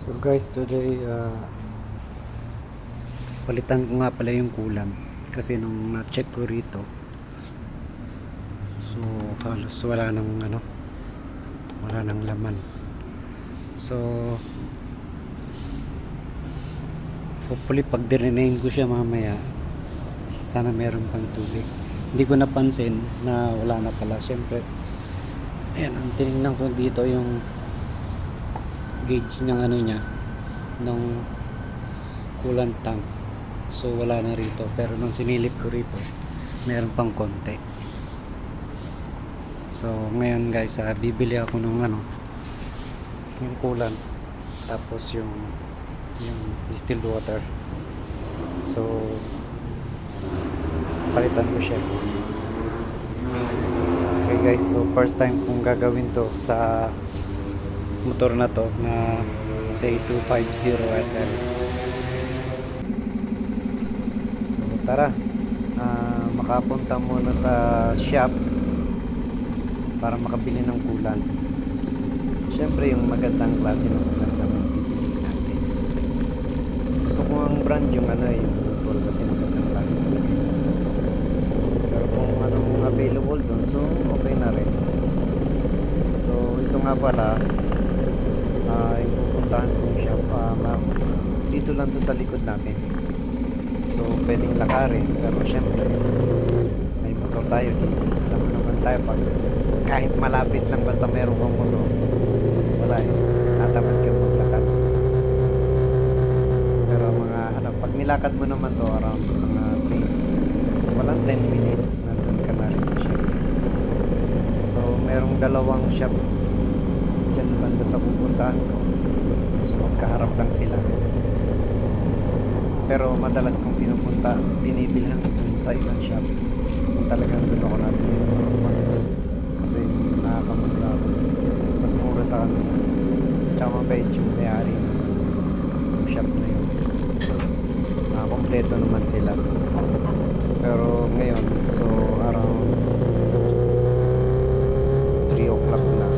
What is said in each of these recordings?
So guys, today palitan ko nga pala yung coolant kasi nung na-check ko rito, so halos wala nang laman. So hopefully pag direnayin ko siya mamaya, sana meron pang tubig. Hindi ko napansin na wala na pala. Siyempre, ayan, ang tinignan ko dito yung gauge ng niya, ng coolant tank. So wala na rito, pero nung sinilip ko rito, meron pang konti. So ngayon guys, bibili ako ng yung coolant, tapos yung distilled water. So palitan ko siya. Okay guys, so first time kong gagawin to sa motor na to, na say 250 SL. So tara, makapunta muna sa shop para makabili ng coolant. Syempre yung magandang klase ng coolant naman pipili natin. Gusto ko ang brand yung yung motor, kasi magandang klase. Pero kung anong available doon, so okay na rin. So ito nga pala, yung pupuntahan kong shop, dito lang to sa likod natin. So pwedeng lakarin, pero syempre may motor tayo dito. Alam mo naman tayo, pag kahit malapit lang, basta meron kang motor, wala tatamad kang maglakad. Pero pag nilakad mo naman to, around mga walang 10 minutes nandun ka na rin sa shop. So merong dalawang shop dyan banda sa pupuntahan ko, so magkaharap lang sila. Pero madalas kong binibilhan dun sa isang shop kung talagang dun ako natin yung months, kasi nakakamagla ako, mas mura sa kanila, tsaka mabait yung may-ari ng shop na yun. Kompleto naman sila. Pero ngayon, so around 3 o'clock na,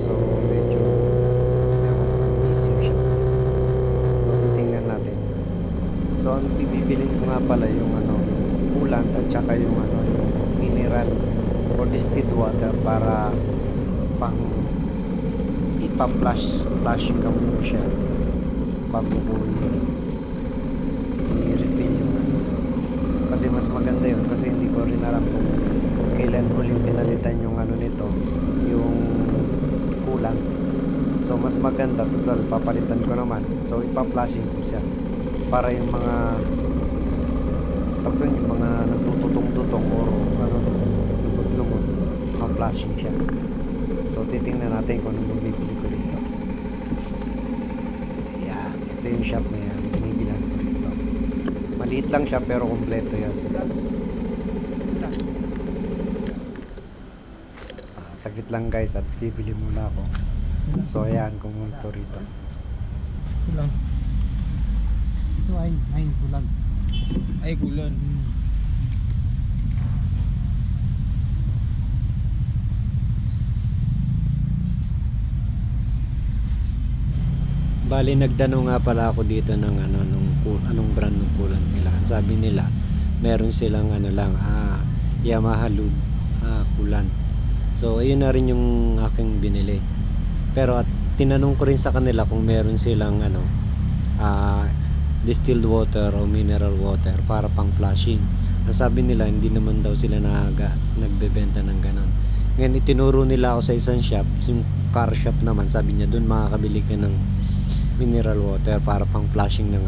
so medyo busy siya. So titingnan natin. So ang bibilin ko nga pala yung coolant at saka yung yung mineral or distilled water, para pang flushing ka muna siya bago ko i-refill yung kasi mas maganda yun, kasi hindi ko rin alam kung kailan huling pinalitan yung nito, yung coolant. So mas maganda, total papalitan ko naman, so ipa-flushing ko siya para yung mga nagtututong-tutong or lumot-lumot, ma-flushing siya. So titingnan natin kung anong bibili ko dito. Yan, ito yung shop na yan, binibilan ko dito. Maliit lang siya pero kompleto yan. Saglit lang guys, at bibili muna ako. So ayan, kumunto rito. Kulang. Ito ay 9 kulang. Ay kulang. Bali, nagtanong nga pala ako dito ng anong brand ng coolant nila. Sabi nila, meron silang Yamaha Lube coolant. So ayun na rin yung aking binili. Pero at tinanong ko rin sa kanila kung meron silang distilled water o mineral water para pang flushing. Ang sabi nila, hindi naman daw sila nagbebenta ng ganon. Ngayon itinuro nila ako sa isang shop, yung car shop naman, sabi niya doon makakabili ka ng mineral water para pang flushing ng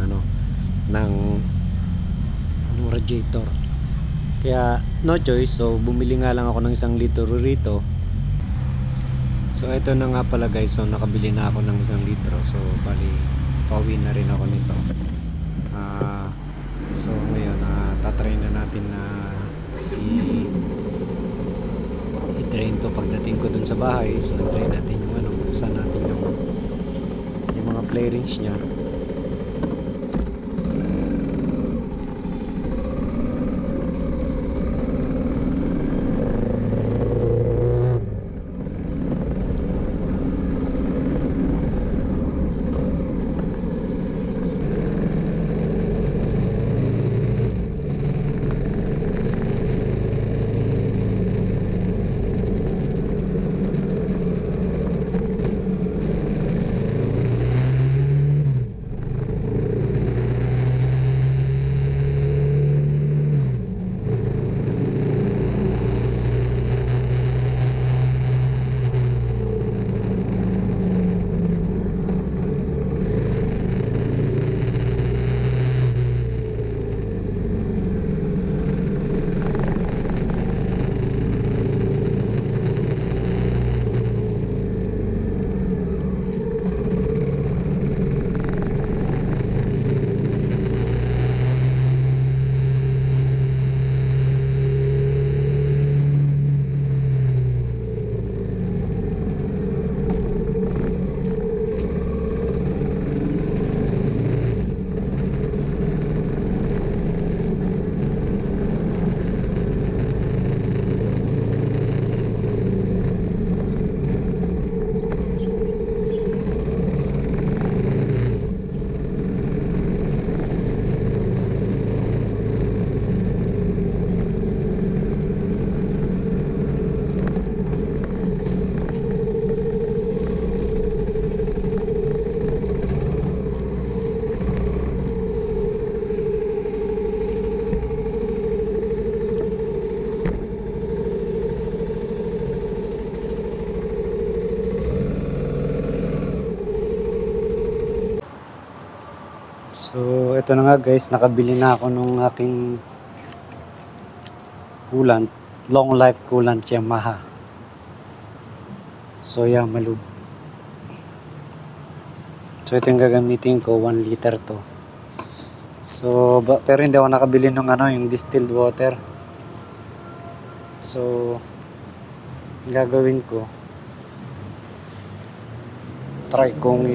radiator. Kaya no choice, so bumili nga lang ako ng 1 litro rito. So ito na nga pala guys, so nakabili na ako ng 1 litro. So bali, pauwi na rin ako nito. So ngayon, tatry na natin na i-drain to pagdating ko dun sa bahay. So i-drain natin yung buksan natin yung mga flarings nya. So, ito na nga guys, nakabili na ako nung aking coolant, long life coolant Yamaha. So, Yamalube. So, ito yung gagamitin ko, 1 liter to. So, pero hindi ako nakabili ng yung distilled water. So, ang gagawin ko, try kong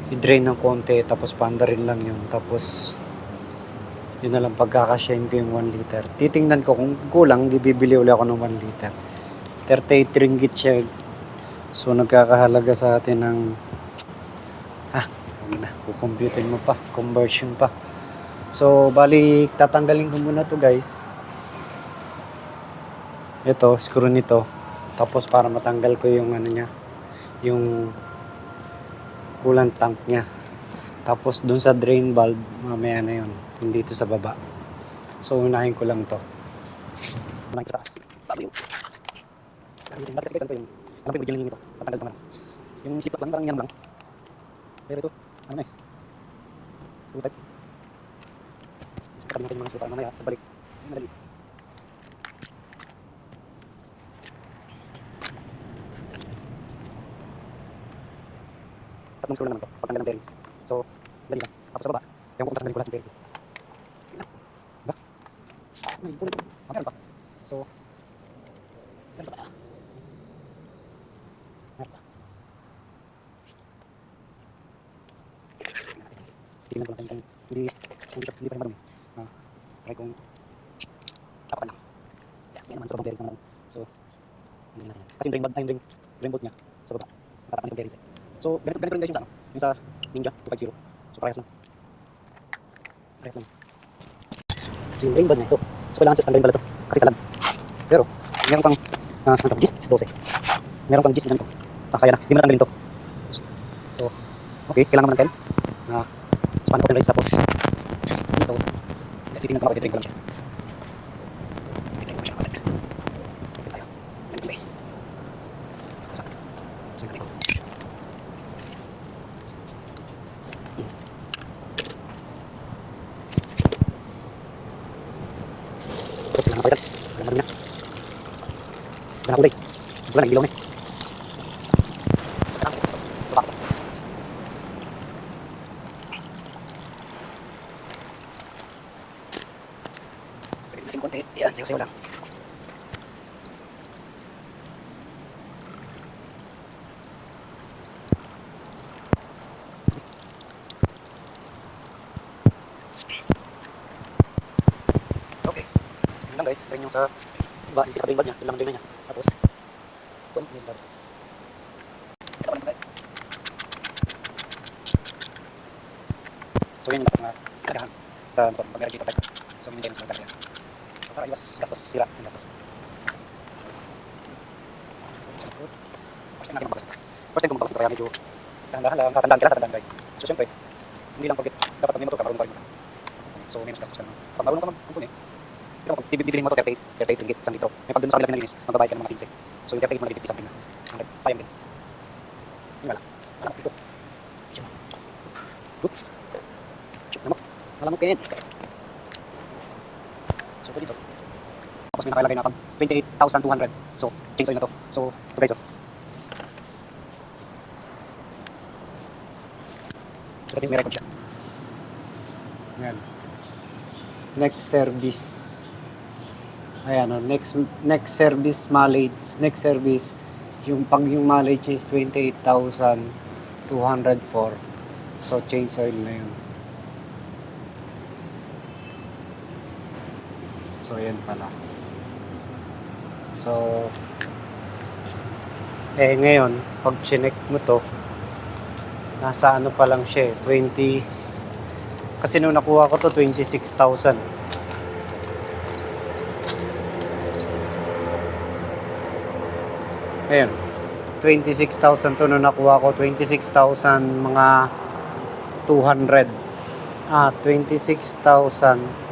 i-drain ng konti, tapos paandarin lang yun. Tapos, yun na lang pagkakasyahin ko yung 1 liter. Titingnan ko kung kulang, bibili ulit ako ng 1 liter. 38 ringgit siya. So, nagkakahalaga sa atin ng kukomputin mo pa, conversion pa. So, bali, tatanggalin ko muna to guys. Ito, screw nito. Tapos, para matanggal ko yung niya, yung coolant tank niya. Tapos, dun sa drain valve, mamaya na yun. Dito sa baba. So, unahin ko lang to. Unahin ko taas. Bago yun. Bakit kasi ito yung, alam ko yung video nito. Tatanggal ko na. Yung ziplock lang, parang yan lang. Pero ito, ano na eh. Screw type. Sakap natin yung mga screw para mamaya. Pagbalik. Madali. Tatlong screw lang naman ito. Pagtanggal ng bearings. So, dali lang. Tapos sa baba. Ewan ko kung tatanggalin ko lahat yung bearings. Diba? Ay, pulit. Meron pa. So, meron pa. Meron pa. Tingnan ko lang kung hindi pa rin marumi. Try kong tapakan lang. Yan naman sa babang bearings naman. So, hindi natin yan. Kasi yung drain bolt niya sa baba. Tatapakan yung bearings eh. So, ganito rin guys yung yung sa Ninja 250. So, parehas lang. Parehas lang. So, yung drain bolt niya ito. So, kailangan set ang drain bolt ito. Kasi salad. Pero, meron pang gis 12. Meron pang gis na ganito. Kaya na. Hindi mo natanggalin ito. So, okay. Kailangan mo ng 10. Span open range tapos dito. Titignan ko mag-drain ko lang siya. Titignan ko siya kapatid. Okay tayo. Ganito eh. Saan kami ko? Kailangan ko ito. Kailangan mo na. Kailangan kulay. Wala na, ilaw na eh. Konti. Yan, sayo-sayo lang. Okay. So, yun lang guys. Try nyo sa iba. Yung pinaka-drain valve niya. Yun lang ang drain niya. Tapos, ito ang drain valve. Ito lang guys. So, yun yung dapat mga kagahan sa motor. Pag meron dito tayo. So, maintenance lang talaga. Para iwas gastos, sira yung gastos. First time natin mabagas ito. First time ko mabagas ito, kaya medyo tatandaan guys. So syempre, hindi lang pagkit, dapat pag may motor ka, marunong ka rin muna. So menos gastos ka naman. Pag marunong ka magkumpuni, ito kung bibili mo ito 38 ringgit, 1 litro. May pag dun sa kanila pinalinis, magbabayad ka ng mga 15. So yung 38 mo na 50 something na. Sayang din. Yun nga lang. Malamok dito. Malamok din. So dito. Tapos may nakalagay na pag 28,200. So, change oil na to. So, ito guys, so, may record siya. Ayan. Next service. Ayan, next service mileage. Next service, yung mileage is 28,204. So, change oil na yun. So, yan pala. So, ngayon, pag chinek mo to, nasa ano pa lang siya 20, kasi nung nakuha ko to, 26,000. Ayan, 26,000 to nung nakuha ko, 26,000 mga 200. 26,000.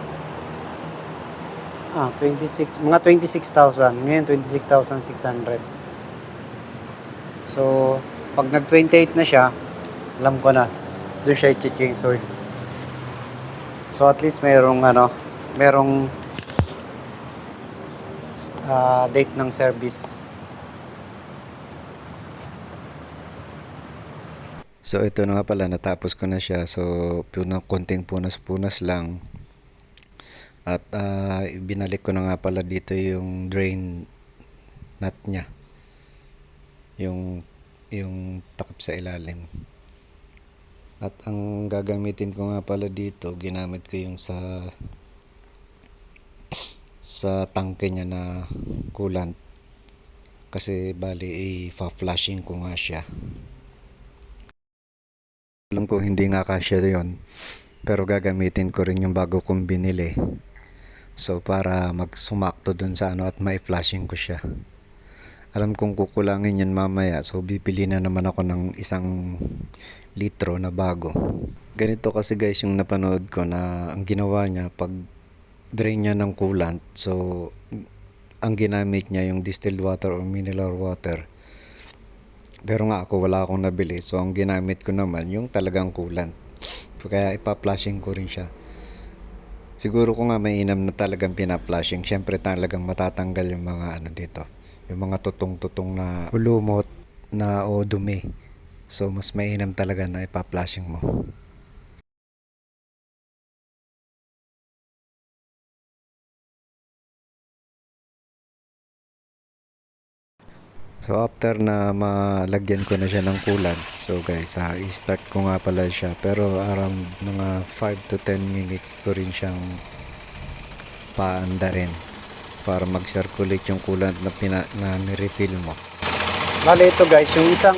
26, mga 26,000. Ngayon 26,600. So, pag nag 28 na siya, alam ko na. doon siya i-change oil. So at least merong date ng service. So ito na nga pala, natapos ko na siya. So konting punas-punas lang. At binalik ko na nga pala dito yung drain nut niya. Yung takip sa ilalim. At ang gagamitin ko nga pala dito, ginamit ko yung sa tangke niya na coolant. Kasi bali i-flashing ko nga siya. Alam ko hindi nga kasya yun, pero gagamitin ko rin yung bago kong binili. So para magsumakto dun sa at mai-flashing ko siya. Alam kong kukulangin yun mamaya, so bibili na naman ako ng 1 litro na bago. Ganito kasi guys yung napanood ko, na ang ginawa niya pag drain niya ng coolant, so ang ginamit niya yung distilled water or mineral water. Pero nga ako wala akong nabili, so ang ginamit ko naman yung talagang coolant. Kaya ipa-flashing ko rin siya. Siguro ko nga mainam na talagang pina-flashing. Syempre talagang matatanggal yung mga dito, yung mga tutong-tutong na hulumot na o dumi. So mas mainam talaga na ipa-flashing mo. So after na malagyan ko na siya ng coolant, so guys, i-start ko nga pala siya, pero around mga 5 to 10 minutes ko rin siyang paanda rin para mag-circulate yung coolant na ni-refill mo. Bale ito guys, yung ito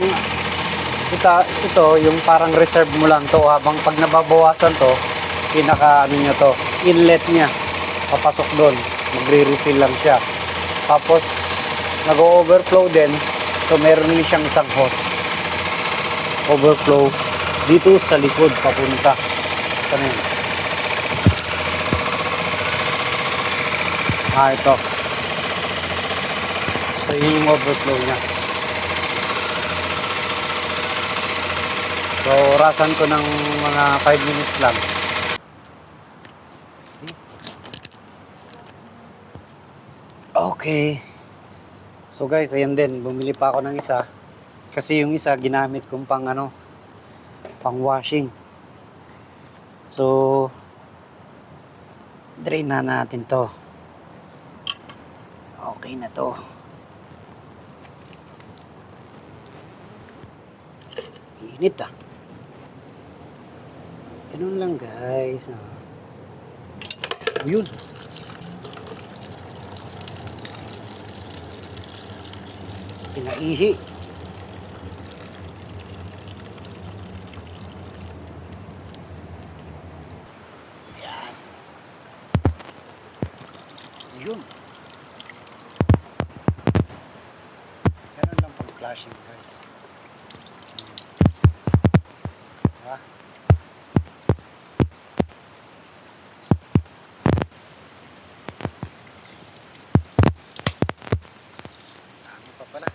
yung parang reserve mo lang to, habang pag nababawasan to, niya to, inlet niya, papasok doon, magre-refill lang siya. Tapos nag-overflow din, so meron din siyang isang hose overflow dito sa likod papunta saan yun? Ito, so yun yung overflow nya. So orasan ko ng mga 5 minutes lang. Okay. So guys, ayan din, bumili pa ako ng isa. Kasi yung isa ginamit kong pang washing. So drain na natin to. Okay na to. Init ganun lang guys. Yun. Pinaihi. Yan. Yun. Ganun lang pang flashing guys. Diba? Dami pa pala.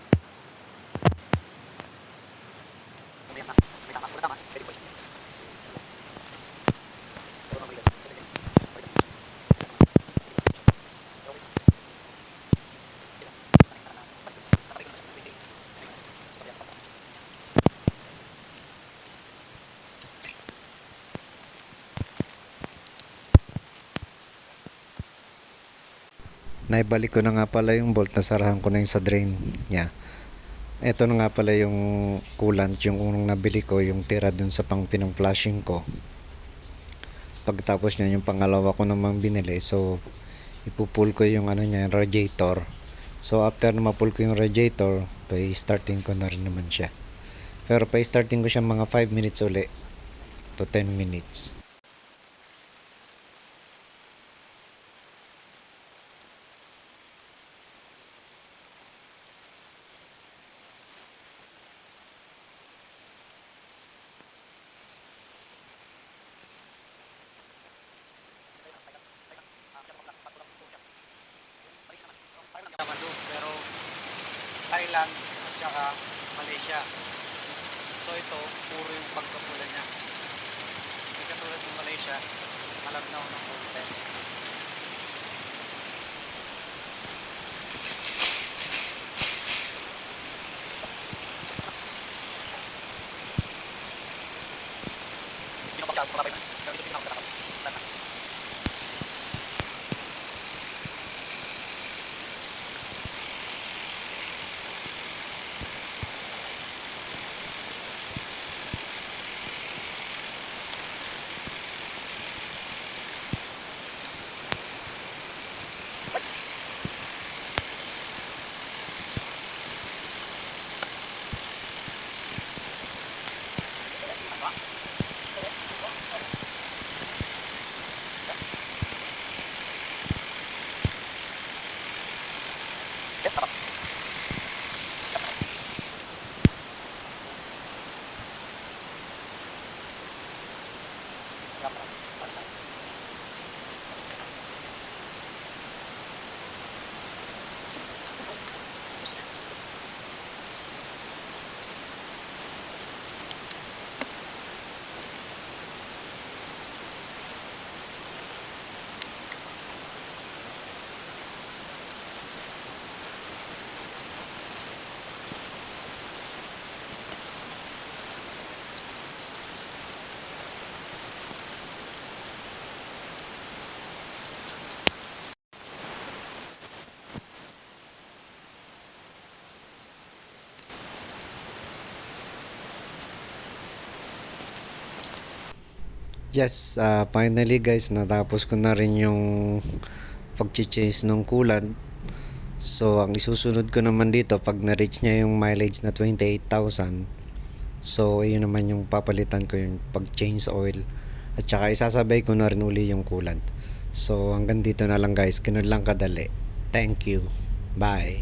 Naibalik ko na nga pala yung bolt, nasarahan ko na yung sa drain niya. Ito na nga pala yung coolant, yung unang nabili ko, yung tira dun sa pang pinang-flashing ko. Pagtapos niya, yung pangalawa ko namang binili, so ipupull ko yung niya, yung radiator. So after na mapull ko yung radiator, pa-starting ko na rin naman siya. Pero pa-starting ko siya mga 5 minutes uli to 10 minutes. Pero Thailand at saka Malaysia. So ito, puro yung pagkapula niya. katulad ng Malaysia, malabnaw ng konti. Yes, finally guys, natapos ko na rin yung pag-change ng coolant. So, ang isusunod ko naman dito, pag na-reach niya yung mileage na 28,000, so, yun naman yung papalitan ko yung pag-change oil. At saka isasabay ko na rin uli yung coolant. So, hanggang dito na lang guys, ganun lang kadali. Thank you. Bye.